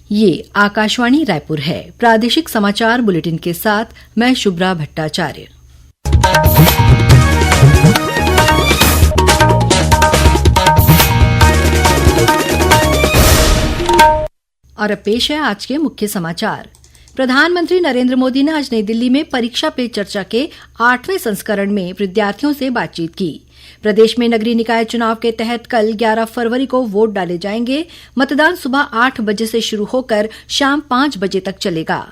ये आकाशवाणी रायपुर है। प्रादेशिक समाचार बुलेटिन के साथ मैं शुभ्रा भट्टाचार्य। और अब पेश है आज के मुख्य समाचार। प्रधानमंत्री नरेंद्र मोदी ने आज नई दिल्ली में परीक्षा पे चर्चा के 8वें संस्करण में विद्यार्थियों से बातचीत की। प्रदेश में नगरीय निकाय चुनाव के तहत कल 11 फरवरी को वोट डाले जाएंगे। मतदान सुबह 8 बजे से शुरू होकर शाम 5 बजे तक चलेगा।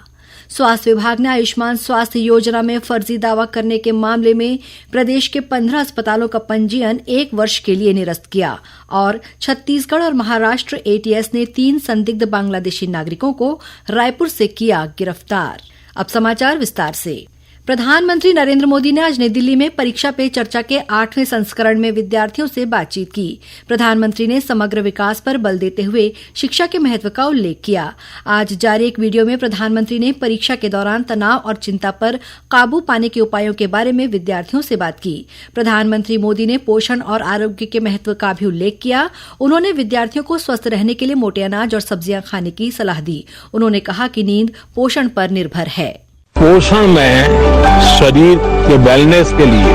स्वास्थ्य विभाग ने आयुष्मान स्वास्थ्य योजना में फर्जी दावा करने के मामले में प्रदेश के 15 अस्पतालों का पंजीयन 1 वर्ष के लिए निरस्त किया और छत्तीसगढ़ और महाराष्ट्र एटीएस ने 3 संदिग्ध बांग्लादेशी नागरिकों को रायपुर से किया गिरफ्तार। अब समाचार विस्तार से। प्रधानमंत्री नरेंद्र मोदी ने आज नई दिल्ली में परीक्षा पे चर्चा के 8वें संस्करण में विद्यार्थियों से बातचीत की। प्रधानमंत्री ने समग्र विकास पर बल देते हुए शिक्षा के महत्व का उल्लेख किया। आज जारी एक वीडियो में प्रधानमंत्री ने परीक्षा के दौरान तनाव और चिंता पर काबू पाने के उपायों के बारे में विद्यार्थियों से बात की। प्रधानमंत्री मोदी ने पोषण और आरोग्य के महत्व का भी उल्लेख किया। उन्होंने विद्यार्थियों को स्वस्थ रहने के लिए मोटे अनाज और सब्जियां खाने की सलाह दी। उन्होंने कहा कि नींद पोषण पर निर्भर है। पोषण में शरीर के वेलनेस के लिए,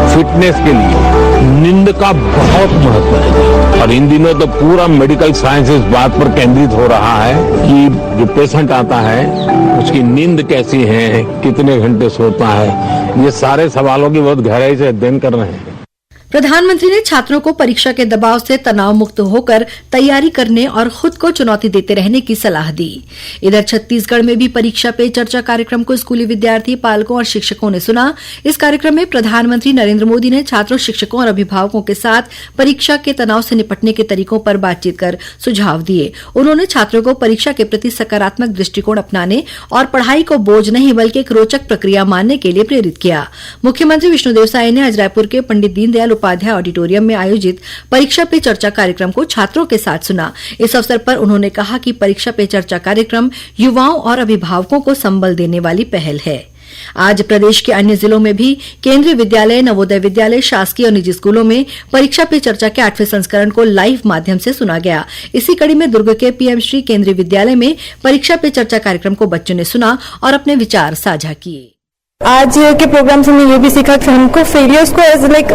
फिटनेस के लिए नींद का बहुत महत्व है और इन दिनों तो पूरा मेडिकल साइंस इस बात पर केंद्रित हो रहा है कि जो पेशेंट आता है उसकी नींद कैसी है, कितने घंटे सोता है, ये सारे सवालों की बहुत गहराई से अध्ययन कर रहे हैं। प्रधानमंत्री ने छात्रों को परीक्षा के दबाव से तनाव मुक्त होकर तैयारी करने और खुद को चुनौती देते रहने की सलाह दी। इधर छत्तीसगढ़ में भी परीक्षा पे चर्चा कार्यक्रम को स्कूली विद्यार्थी, पालकों और शिक्षकों ने सुना। इस कार्यक्रम में प्रधानमंत्री नरेंद्र मोदी ने छात्रों, शिक्षकों और अभिभावकों के साथ परीक्षा के तनाव से निपटने के तरीकों पर बातचीत कर सुझाव दिए। उन्होंने छात्रों को परीक्षा के प्रति सकारात्मक दृष्टिकोण अपनाने और पढ़ाई को बोझ नहीं बल्कि एक रोचक प्रक्रिया मानने के लिए प्रेरित किया। मुख्यमंत्री विष्णुदेव साय ने आज रायपुर के पंडित दीनदयाल उपाध्याय ऑडिटोरियम में आयोजित परीक्षा पे चर्चा कार्यक्रम को छात्रों के साथ सुना। इस अवसर पर उन्होंने कहा कि परीक्षा पे चर्चा कार्यक्रम युवाओं और अभिभावकों को संबल देने वाली पहल है। आज प्रदेश के अन्य जिलों में भी केंद्रीय विद्यालय, नवोदय विद्यालय, शासकीय और निजी स्कूलों में परीक्षा पे चर्चा के 8वें संस्करण को लाइव माध्यम से सुना गया। इसी कड़ी में दुर्ग के पीएम श्री केंद्रीय विद्यालय में परीक्षा पे चर्चा कार्यक्रम को बच्चों ने सुना और अपने विचार साझा किए। आज के प्रोग्राम से मैं ये भी सीखा कि हमको फेलियर्स को एज लाइक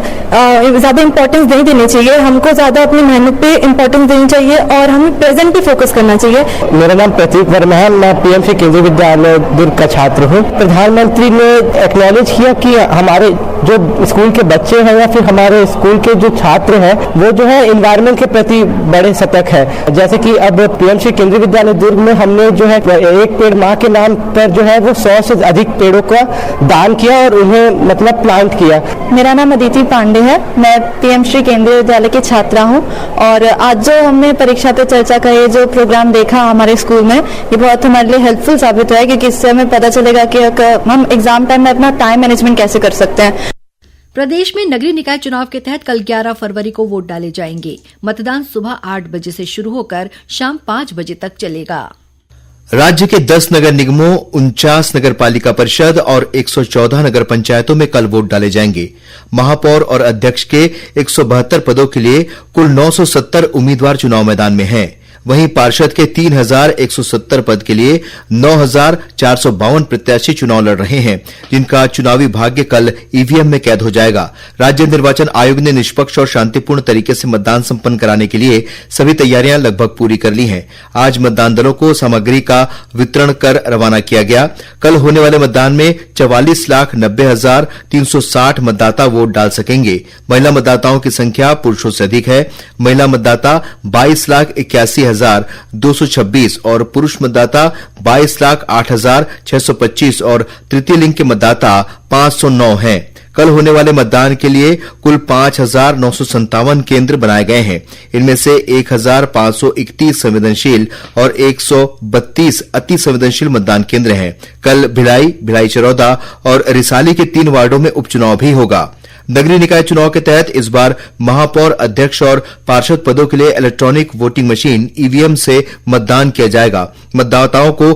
ज्यादा इंपॉर्टेंस नहीं देनी चाहिए, हमको ज्यादा अपनी मेहनत पे इंपॉर्टेंस देनी चाहिए और हमें प्रेजेंट पे फोकस करना चाहिए। मेरा नाम प्रतीक वर्मा है, मैं पीएमसी केंद्रीय विद्यालय दुर्ग का छात्र हूँ। प्रधानमंत्री ने एक्नॉलेज किया कि हमारे जो स्कूल के बच्चे हैं या फिर हमारे स्कूल के जो छात्र हैं वो जो है एनवायरनमेंट के प्रति बड़े सतर्क है। जैसे कि अब पीएमसी केंद्रीय विद्यालय दुर्ग में हमने जो है एक पेड़ माँ के नाम पर जो है वो 100 से अधिक पेड़ों का दान किया और उन्हें मतलब प्लांट किया। मेरा नाम अदिति पांडे है, मैं पीएमसी केंद्रीय विद्यालय की छात्रा हूँ और आज जो हमने परीक्षा पे चर्चा का ये जो प्रोग्राम देखा हमारे स्कूल में, ये बहुत हमारे लिए हेल्पफुल साबित हुआ है क्योंकि इससे हमें पता चलेगा कि हम एग्जाम टाइम में अपना टाइम मैनेजमेंट कैसे कर सकते हैं। प्रदेश में नगरीय निकाय चुनाव के तहत कल 11 फरवरी को वोट डाले जाएंगे। मतदान सुबह 8 बजे से शुरू होकर शाम 5 बजे तक चलेगा। राज्य के 10 नगर निगमों, 49 नगर पालिका परिषद और 114 नगर पंचायतों में कल वोट डाले जाएंगे। महापौर और अध्यक्ष के 172 पदों के लिए कुल 970 उम्मीदवार चुनाव मैदान में हैं। वहीं पार्षद के 3170 पद के लिए 9452 प्रत्याशी चुनाव लड़ रहे हैं, जिनका चुनावी भाग्य कल ईवीएम में कैद हो जाएगा। राज्य निर्वाचन आयोग ने निष्पक्ष और शांतिपूर्ण तरीके से मतदान संपन्न कराने के लिए सभी तैयारियां लगभग पूरी कर ली हैं। आज मतदान दलों को सामग्री का वितरण कर रवाना किया गया। कल होने वाले मतदान में 44,90,360 मतदाता वोट डाल सकेंगे। महिला मतदाताओं की संख्या पुरुषों से अधिक है। महिला मतदाता 22,81,226 और पुरुष मतदाता 22,08,625 और तृतीय लिंग के मतदाता 509 हैं। कल होने वाले मतदान के लिए कुल 5,957 केंद्र बनाए गए हैं। इनमें से 1,531 संवेदनशील और 132 अति संवेदनशील मतदान केंद्र हैं। कल भिलाई चरौदा और रिसाली के 3 वार्डों में उपचुनाव भी होगा। नगरीय निकाय चुनाव के तहत इस बार महापौर, अध्यक्ष और पार्षद पदों के लिए इलेक्ट्रॉनिक वोटिंग मशीन ईवीएम से मतदान किया जाएगा। मतदाताओं को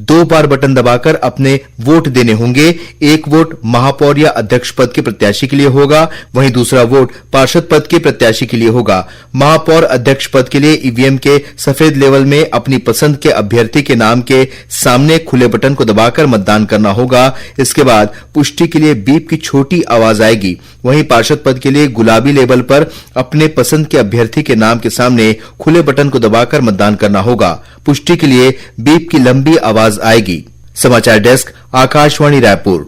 2 बार बटन दबाकर अपने वोट देने होंगे। एक वोट महापौर या अध्यक्ष पद के प्रत्याशी के लिए होगा, वहीं दूसरा वोट पार्षद पद के प्रत्याशी के लिए होगा। महापौर अध्यक्ष पद के लिए ईवीएम के सफेद लेवल में अपनी पसंद के अभ्यर्थी के नाम के सामने खुले बटन को दबाकर मतदान करना होगा। इसके बाद पुष्टि के लिए बीप की छोटी आवाज आएगी। वहीं पार्षद पद के लिए गुलाबी लेबल पर अपने पसंद के अभ्यर्थी के नाम के सामने खुले बटन को दबाकर मतदान करना होगा। पुष्टि के लिए बीप की लंबी आवाज आएगी। समाचार डेस्क, आकाशवाणी रायपुर।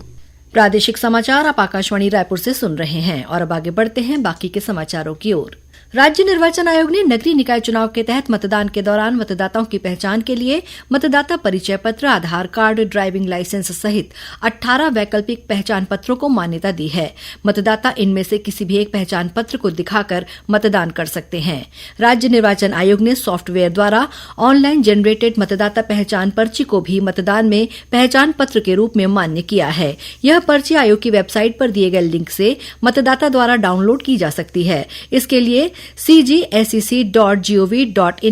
प्रादेशिक समाचार आप आकाशवाणी रायपुर से सुन रहे हैं और अब आगे बढ़ते हैं बाकी के समाचारों की ओर। राज्य निर्वाचन आयोग ने नगरीय निकाय चुनाव के तहत मतदान के दौरान मतदाताओं की पहचान के लिए मतदाता परिचय पत्र, आधार कार्ड, ड्राइविंग लाइसेंस सहित 18 वैकल्पिक पहचान पत्रों को मान्यता दी है। मतदाता इनमें से किसी भी एक पहचान पत्र को दिखाकर मतदान कर सकते हैं। राज्य निर्वाचन आयोग ने सॉफ्टवेयर द्वारा ऑनलाइन जनरेटेड मतदाता पहचान पर्ची को भी मतदान में पहचान पत्र के रूप में मान्य किया है। यह पर्ची आयोग की वेबसाइट पर दिए गए लिंक से मतदाता द्वारा डाउनलोड की जा सकती है। इसके लिए cgsec.gov.in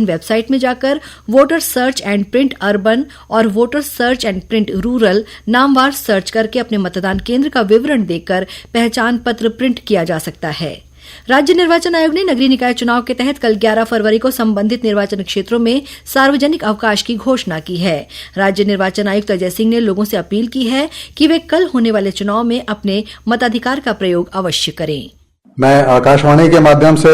वेबसाइट में जाकर voter search and print urban और voter search and print rural नामवार सर्च करके अपने मतदान केंद्र का विवरण देकर पहचान पत्र प्रिंट किया जा सकता है। राज्य निर्वाचन आयोग ने नगरीय निकाय चुनाव के तहत कल 11 फरवरी को संबंधित निर्वाचन क्षेत्रों में सार्वजनिक अवकाश की घोषणा की है। राज्य निर्वाचन आयुक्त अजय सिंह ने लोगों से अपील की है कि वे कल होने वाले चुनाव में अपने मताधिकार का प्रयोग अवश्य करें। मैं आकाशवाणी के माध्यम से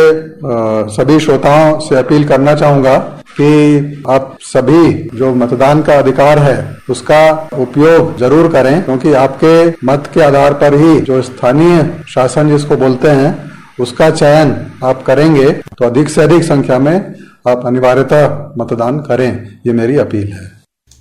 सभी श्रोताओं से अपील करना चाहूंगा कि आप सभी जो मतदान का अधिकार है उसका उपयोग जरूर करें, क्योंकि आपके मत के आधार पर ही जो स्थानीय शासन जिसको बोलते हैं उसका चयन आप करेंगे, तो अधिक से अधिक संख्या में आप अनिवार्यतः मतदान करें, ये मेरी अपील है।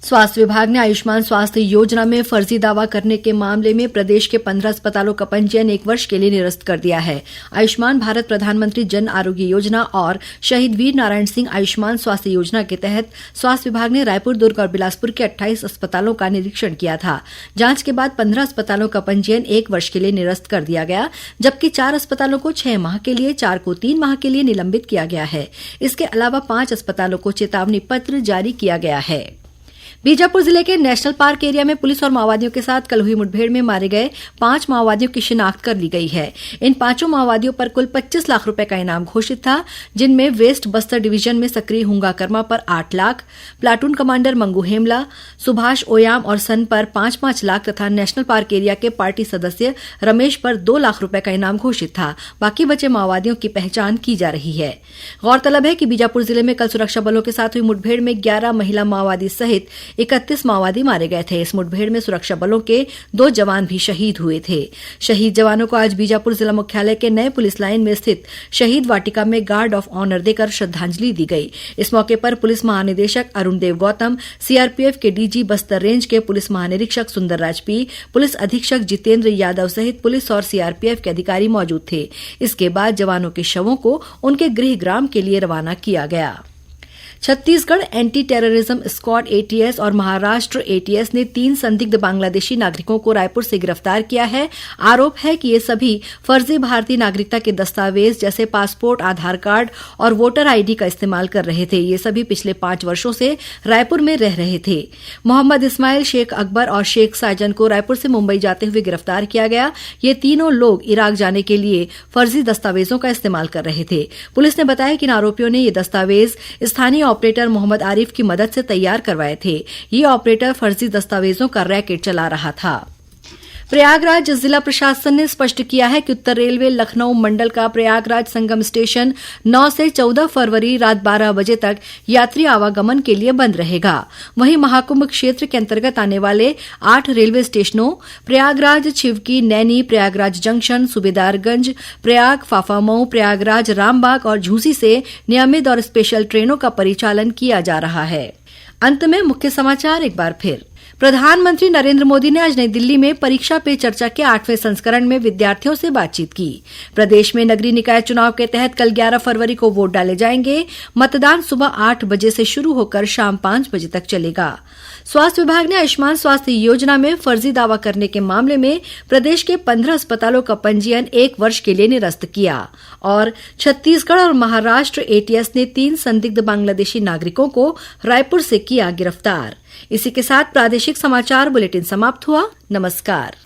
स्वास्थ्य विभाग ने आयुष्मान स्वास्थ्य योजना में फर्जी दावा करने के मामले में प्रदेश के 15 अस्पतालों का पंजीयन 1 वर्ष के लिए निरस्त कर दिया है। आयुष्मान भारत प्रधानमंत्री जन आरोग्य योजना और शहीद वीर नारायण सिंह आयुष्मान स्वास्थ्य योजना के तहत स्वास्थ्य विभाग ने रायपुर, दुर्ग और बिलासपुर के 28 अस्पतालों का निरीक्षण किया था। जांच के बाद 15 अस्पतालों का पंजीयन 1 वर्ष के लिए निरस्त कर दिया गया, जबकि 4 अस्पतालों को 6 माह के लिए, 4 को 3 माह के लिए निलंबित किया गया है। इसके अलावा 5 अस्पतालों को चेतावनी पत्र जारी किया गया है। बीजापुर जिले के नेशनल पार्क एरिया में पुलिस और माओवादियों के साथ कल हुई मुठभेड़ में मारे गए 5 माओवादियों की शिनाख्त कर ली गई है। इन 5 माओवादियों पर कुल 25 लाख रुपए का इनाम घोषित था, जिनमें वेस्ट बस्तर डिवीजन में सक्रिय हुंगा कर्मा पर 8 lakh, platoon commander Mangu Hemla, Subhash Oyama और सन पर 5-5 लाख तथा नेशनल पार्क एरिया के पार्टी सदस्य रमेश पर 2 लाख रुपए का इनाम घोषित था। बाकी बचे माओवादियों की पहचान की जा रही है। गौरतलब है कि बीजापुर जिले में कल सुरक्षा बलों के साथ हुई मुठभेड़ में 11 महिला माओवादी सहित 31 माओवादी मारे गए थे। इस मुठभेड़ में सुरक्षा बलों के 2 जवान भी शहीद हुए थे। शहीद जवानों को आज बीजापुर जिला मुख्यालय के नए पुलिस लाइन में स्थित शहीद वाटिका में गार्ड ऑफ ऑनर देकर श्रद्धांजलि दी गई। इस मौके पर पुलिस महानिदेशक अरुण देव गौतम, सीआरपीएफ के डीजी बस्तर रेंज के पुलिस महानिरीक्षक सुंदरराज पी, पुलिस अधीक्षक जितेंद्र यादव सहित पुलिस और सीआरपीएफ के अधिकारी मौजूद थे। इसके बाद जवानों के शवों को उनके गृह ग्राम के लिए रवाना किया गया। Chhattisgarh anti terrorism squad ATS और महाराष्ट्र एटीएस ने 3 संदिग्ध बांग्लादेशी नागरिकों को रायपुर से गिरफ्तार किया है। आरोप है कि ये सभी फर्जी भारतीय नागरिकता के दस्तावेज जैसे पासपोर्ट, आधार कार्ड और वोटर आईडी का इस्तेमाल कर रहे थे। ये सभी पिछले 5 वर्षों से रायपुर में रह रहे थे। मोहम्मद इस्माइल, शेख अकबर और शेख साजन को रायपुर से मुंबई जाते हुए गिरफ्तार किया गया। ये तीनों लोग इराक जाने के लिए फर्जी दस्तावेजों का इस्तेमाल कर रहे थे। पुलिस ने बताया कि इन आरोपियों ने ये दस्तावेज स्थानीय ऑपरेटर मोहम्मद आरिफ की मदद से तैयार करवाए थे। ये ऑपरेटर फर्जी दस्तावेजों का रैकेट चला रहा था। प्रयागराज जिला प्रशासन ने स्पष्ट किया है कि उत्तर रेलवे लखनऊ मंडल का प्रयागराज संगम स्टेशन 9 से 14 फरवरी रात 12 बजे तक यात्री आवागमन के लिए बंद रहेगा। वहीं महाकुंभ क्षेत्र के अंतर्गत आने वाले 8 रेलवे स्टेशनों प्रयागराज, छिवकी, नैनी, प्रयागराज जंक्शन, सुबेदारगंज, प्रयाग, फाफामऊ, प्रयागराज, रामबाग और झूसी से नियमित और स्पेशल ट्रेनों का परिचालन किया जा रहा है। अंत में मुख्य समाचार एक बार फिर। प्रधानमंत्री नरेंद्र मोदी ने आज नई दिल्ली में परीक्षा पे चर्चा के 8वें संस्करण में विद्यार्थियों से बातचीत की। प्रदेश में नगरीय निकाय चुनाव के तहत कल 11 फरवरी को वोट डाले जाएंगे। मतदान सुबह 8 बजे से शुरू होकर शाम 5 बजे तक चलेगा। स्वास्थ्य विभाग ने आयुष्मान स्वास्थ्य योजना में फर्जी दावा करने के मामले में प्रदेश के 15 अस्पतालों का पंजीयन 1 वर्ष के लिए निरस्त किया और छत्तीसगढ़ और महाराष्ट्र एटीएस ने 3 संदिग्ध बांग्लादेशी नागरिकों को रायपुर से किया गिरफ्तार। इसी के साथ प्रादेशिक समाचार बुलेटिन समाप्त हुआ। नमस्कार।